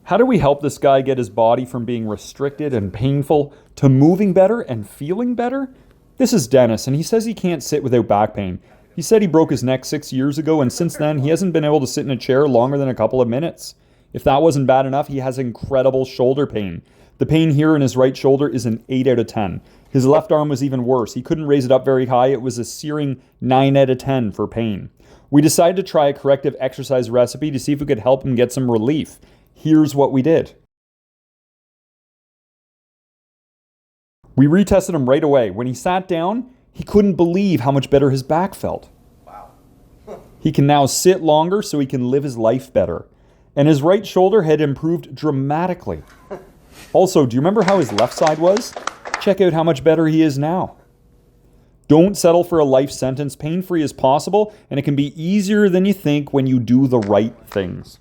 How do we help this guy get his body from being restricted and painful to moving better and feeling better? This is Dennis, and he says he can't sit without back pain. He said he broke his neck 6 years ago, and since then, he hasn't been able to sit in a chair longer than a couple of minutes. If that wasn't bad enough, he has incredible shoulder pain. The pain here in his right shoulder is an 8 out of 10. His left arm was even worse. He couldn't raise it up very high. It was a searing 9 out of 10 for pain. We decided to try a corrective exercise recipe to see if we could help him get some relief. Here's what we did. We retested him right away. When he sat down, he couldn't believe how much better his back felt. Wow. He can now sit longer so he can live his life better. And his right shoulder had improved dramatically. Also, do you remember how his left side was? Check out how much better he is now. Don't settle for a life sentence. Pain-free as possible, and it can be easier than you think when you do the right things.